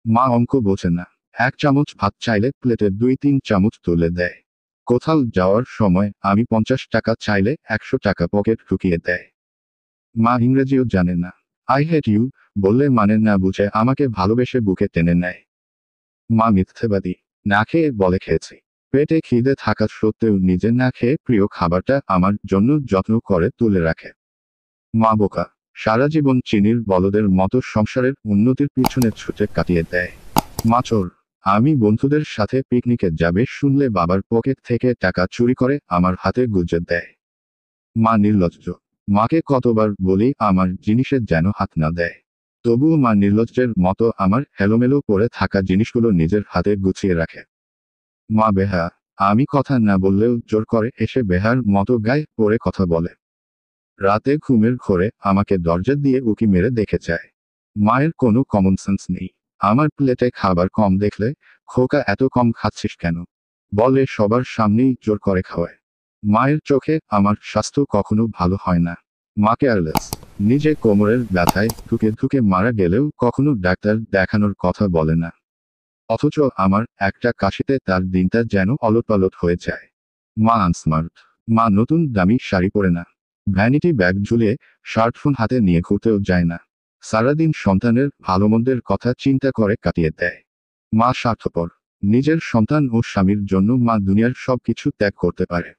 মা অঙ্ক বোঝে না। 1 চামচ ভাত চাইলে প্লেটে 2-3 চামচ তুলে দেয়। কোথাও যাওয়ার সময় আমি 50 টাকা চাইলে 100 টাকা পকেট ঢুকিয়ে দেয়। মা ইংরেজিও জানে না। আই হেট ইউ বললে মানে না বুঝে আমাকে ভালোবেসে বুকে টেনে নেয়। মা মিথ্যেবাদী। না খেয়ে বলে খেয়েছি। পেটে খিদে থাকা সত্ত্বেও নিজে না খেয়ে প্রিয় খাবারটা আমার জন্য যত্ন করে তুলে রাখে। মা বোকা। সারা জীবন চিনির বলদের মতো সংসারের উন্নতির পিছনে ছুটে কাটিয়ে দেয়। মা চোর। আমি বন্ধুদের সাথে পিকনিকে যাবে শুনলে বাবার পকেট থেকে টাকা চুরি করে আমার হাতে গুজে দেয়। মা নির্লজ্জ। মাকে কতবার বলি আমার জিনিসে যেন হাত না দেয়। তবুও মা নির্লজ্জের মতো আমার এলোমেলো পড়ে থাকা জিনিসগুলো নিজের হাতে গুছিয়ে রাখে। মা বেহায়া। আমি কথা না বললেও জোর করে এসে বেহার মতো গায়ে পড়ে কথা বলে। রাতে ঘুমের ঘোরে আমাকে দরজা দিয়ে উকি মেরে দেখে যায়। মায়ের কোনো কমন সেন্স নেই। আমার প্লেটে খাবার কম দেখলে, খোকা এত কম খাচ্ছিস কেন বলে সবার সামনেই জোর করে খাওয়ায়। মায়ের চোখে আমার স্বাস্থ্য কখনো ভালো হয় না। মা কেয়ারলেস। নিজে কোমরের ব্যথায় ধুকে ধুকে মারা গেলেও কখনো ডাক্তার দেখানোর কথা বলে না। অথচ আমার একটা কাশিতে তার দিনটা যেন অলটপালট হয়ে যায়। মা আনস্মার্ট। মা নতুন দামি শাড়ি পরে না। ভ্যানিটি ব্যাগ ঝুলিয়ে স্মার্টফোন হাতে নিয়ে ঘুরতেও যায় না। সারাদিন সন্তানের ভালোমন্দের কথা চিন্তা করে কাটিয়ে দেয়। মা স্বার্থপর। নিজের সন্তান ও স্বামীর জন্য মা দুনিয়ার সবকিছু ত্যাগ করতে পারে।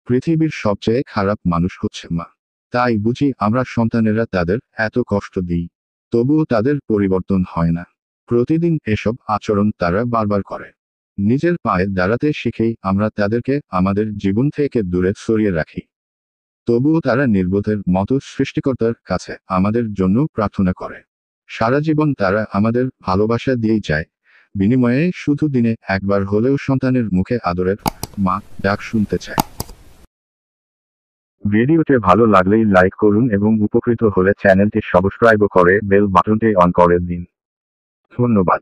পৃথিবীর সবচেয়ে খারাপ মানুষ হচ্ছে মা। তাই বুঝি আমরা সন্তানেরা তাদের এত কষ্ট দিই। তবুও তাদের পরিবর্তন হয় না। প্রতিদিন এসব আচরণ তারা বারবার করে। নিজের পায়ে দাঁড়াতে শিখেই আমরা তাদেরকে আমাদের জীবন থেকে দূরে সরিয়ে রাখি। তবুও তারা নির্বোধের মতো সৃষ্টিকর্তার কাছে আমাদের জন্য প্রার্থনা করে। সারা জীবন তারা আমাদের ভালোবাসা দিয়েই যায়। বিনিময়ে শুধু দিনে একবার হলেও সন্তানের মুখে আদরের মা ডাক শুনতে চায়। ভিডিওটি ভালো লাগলেই লাইক করুন এবং উপকৃত হলে চ্যানেলটি সাবস্ক্রাইব করে বেল বাটনটি অন করে দিন। ধন্যবাদ।